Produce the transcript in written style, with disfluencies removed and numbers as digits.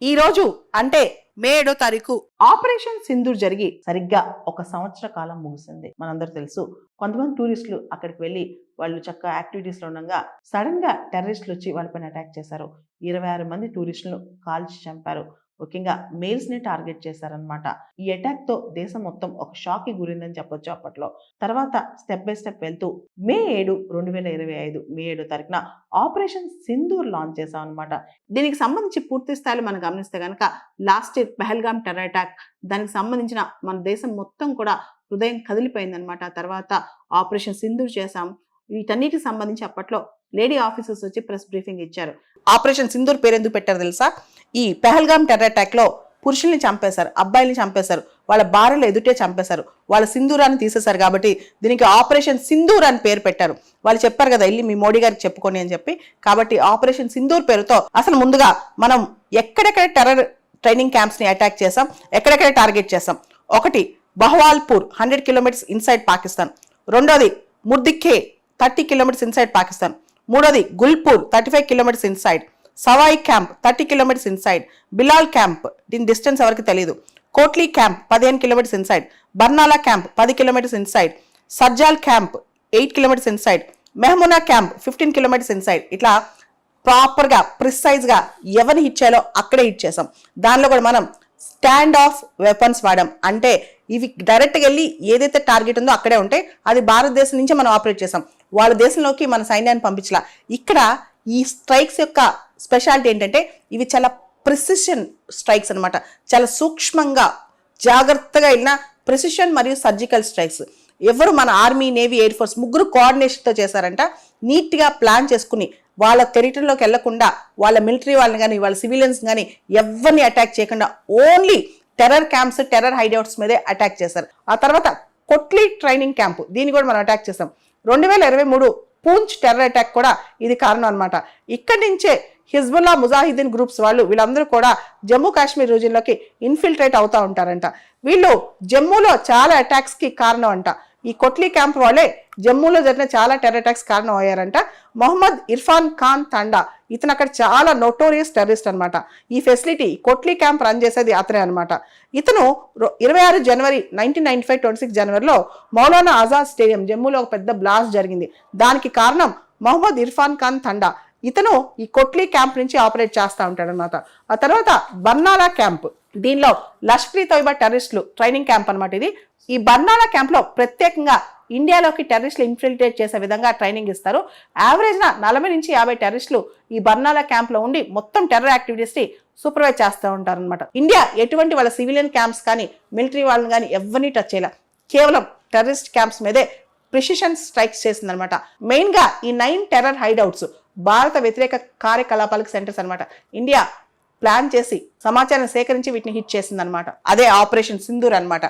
ఈ రోజు అంటే మే 7వ తారీఖు ఆపరేషన్ సింధూర్ జరిగి సరిగ్గా 1 సంవత్సర కాలం ముగిసింది. మనందరూ తెలుసు కొంతమంది టూరిస్టులు అక్కడికి వెళ్ళి వాళ్ళు చక్కగా యాక్టివిటీస్ లో ఉండగా సడన్ గా టెర్రరిస్టులు వచ్చి వాళ్ళపైన అటాక్ చేశారు. 26 మంది టూరిస్టులను కాల్చి చంపారు. ముఖ్యంగా మేల్స్ ని టార్గెట్ చేశారనమాట. ఈ అటాక్ తో దేశం మొత్తం ఒక షాక్ కి గురిందని చెప్పొచ్చు అప్పట్లో. తర్వాత స్టెప్ బై స్టెప్ వెళ్తూ మే 7 2025 మే 7వ తారీఖున ఆపరేషన్ సింధూర్ లాంచ్ చేశాం అనమాట. దీనికి సంబంధించి పూర్తి స్థాయిలో మనం గమనిస్తే కనుక last year Pahalgam terror attack దానికి సంబంధించిన మన దేశం మొత్తం కూడా హృదయం కదిలిపోయిందనమాట. తర్వాత ఆపరేషన్ సింధూర్ చేశాం. వీటన్నిటికి సంబంధించి అప్పట్లో లేడీ ఆఫీసర్స్ వచ్చి ప్రెస్ బ్రీఫింగ్ ఇచ్చారు. ఆపరేషన్ సింధూర్ పేరు ఎందుకు పెట్టారు తెలుసా? ఈ పహల్గామ్ టెర్రర్ అటాక్ లో పురుషుల్ని చంపేశారు, అబ్బాయిల్ని చంపేశారు, వాళ్ళ భార్యలు ఎదుటే చంపేశారు, వాళ్ళ సింధూరాన్ని తీసేశారు. కాబట్టి దీనికి ఆపరేషన్ సింధూర్ అని పేరు పెట్టారు. వాళ్ళు చెప్పారు కదా వెళ్ళి మీ మోడీ గారికి చెప్పుకోండి అని చెప్పి. కాబట్టి ఆపరేషన్ సింధూర్ పేరుతో అసలు ముందుగా మనం ఎక్కడెక్కడ టెర్రర్ ట్రైనింగ్ క్యాంప్స్ ని అటాక్ చేసాం, ఎక్కడెక్కడ టార్గెట్ చేసాం. ఒకటి బహవాల్పూర్ 100 కిలోమీటర్స్ ఇన్సైడ్ పాకిస్తాన్. రెండోది ముర్దిఖే 30 కిలోమీటర్స్ ఇన్సైడ్ పాకిస్తాన్. మూడోది Gulpur 35 kilometres inside. Sawai camp 30 kilometres inside. Bilal camp దీని డిస్టెన్స్ ఎవరికి తెలియదు. Kotli camp 15 kilometres inside. Barnala camp 10 kilometres inside. Sajjal camp 8 kilometres inside. Mehmuna camp 15 kilometres inside. ఇట్లా ప్రాపర్గా ప్రిసైజ్గా ఎవరిని హిట్ చేయాలో అక్కడే హిట్ చేసాం. దానిలో కూడా మనం స్టాండ్ ఆఫ్ వెపన్స్ వాడాం. అంటే ఇవి డైరెక్ట్గా వెళ్ళి ఏదైతే టార్గెట్ ఉందో అక్కడే ఉంటాయి. అది భారతదేశం నుంచే మనం ఆపరేట్ చేసాం. వాళ్ళ దేశంలోకి మన సైన్యాన్ని పంపించలా. ఇక్కడ ఈ స్ట్రైక్స్ యొక్క స్పెషాలిటీ ఏంటంటే ఇవి చాలా ప్రిసిషన్ స్ట్రైక్స్ అనమాట. చాలా సూక్ష్మంగా జాగ్రత్తగా వెళ్ళిన ప్రిసిషన్ మరియు సర్జికల్ స్ట్రైక్స్. ఎవరు మన ఆర్మీ, నేవీ, ఎయిర్ ఫోర్స్ ముగ్గురు కోఆర్డినేషన్తో చేశారంట. నీట్గా ప్లాన్ చేసుకుని వాళ్ళ టెరిటరీలోకి వెళ్లకుండా వాళ్ళ మిలిటరీ వాళ్ళని కానీ వాళ్ళ సివిలియన్స్ కానీ ఎవరిని అటాక్ చేయకుండా ఓన్లీ టెర్రర్ క్యాంప్స్, టెర్రర్ హైడౌట్స్ మీదే అటాక్ చేశారు. ఆ తర్వాత కొట్లీ ట్రైనింగ్ క్యాంపు దీన్ని కూడా మనం అటాక్ చేసాం. 2023 పూంచ్ టెర్రర్ అటాక్ కూడా ఇది కారణం అనమాట. ఇక్కడి నుంచే హిజ్బుల్లా, ముజాహిదీన్ గ్రూప్స్ వాళ్ళు వీళ్ళందరూ కూడా జమ్మూ కాశ్మీర్ రీజియన్లోకి ఇన్ఫిల్ట్రేట్ అవుతూ ఉంటారంట. వీళ్ళు జమ్మూలో చాలా అటాక్స్ కి కారణం అంట. ఈ కొట్లీ క్యాంప్ వాళ్ళే జమ్మూలో జరిగిన చాలా టెర్రర్ అటాక్స్ కారణం అయ్యారంట. మొహమ్మద్ ఇర్ఫాన్ ఖాన్ తండా ఇతను అక్కడ చాలా నోటోరియస్ టెర్రరిస్ట్ అనమాట. ఈ ఫెసిలిటీ కొట్లీ క్యాంప్ రన్ చేసేది అతనే అనమాట. ఇతను 26 జనవరి 1995 26 జనవరిలో మౌలానా ఆజాద్ స్టేడియం జమ్మూలో ఒక పెద్ద బ్లాస్ట్ జరిగింది. దానికి కారణం మొహమ్మద్ ఇర్ఫాన్ ఖాన్ తండా. ఇతను ఈ కొట్లీ క్యాంప్ నుంచి ఆపరేట్ చేస్తూ ఉంటాడు అనమాట. ఆ తర్వాత బర్నాలా క్యాంప్ దీనిలో లష్కర్ ఈ తోయిబా టెర్రరిస్టులు ట్రైనింగ్ క్యాంప్ అనమాట ఇది. ఈ బర్నాలా క్యాంప్ లో ప్రత్యేకంగా ఇండియాలోకి టెర్రరిస్టులు ఇన్ఫిల్ట్రేట్ చేసే విధంగా ట్రైనింగ్ ఇస్తారు. యావరేజ్ న 40 నుంచి 50 టెర్రరిస్టులు ఈ బర్నాలా క్యాంప్ లో ఉండి మొత్తం టెర్రర్ యాక్టివిటీస్ ని సూపర్వైజ్ చేస్తూ ఉంటారు అనమాట. ఇండియా ఎటువంటి వాళ్ళ సివిలియన్ క్యాంప్స్ కానీ మిలిటరీ వాళ్ళని కానీ ఎవరిని టచ్ చేయాల, కేవలం టెర్రరిస్ట్ క్యాంప్స్ మీదే ప్రిసిషన్ స్ట్రైక్స్ చేసిందనమాట. మెయిన్ గా ఈ 9 టెర్రర్ హైడౌట్స్ భారత వ్యతిరేక కార్యకలాపాలకు సెంటర్స్ అనమాట. ఇండియా ప్లాన్ చేసి సమాచారం సేకరించి వీటిని హిట్ చేసిందనమాట. అదే ఆపరేషన్ సింధూర్ అనమాట.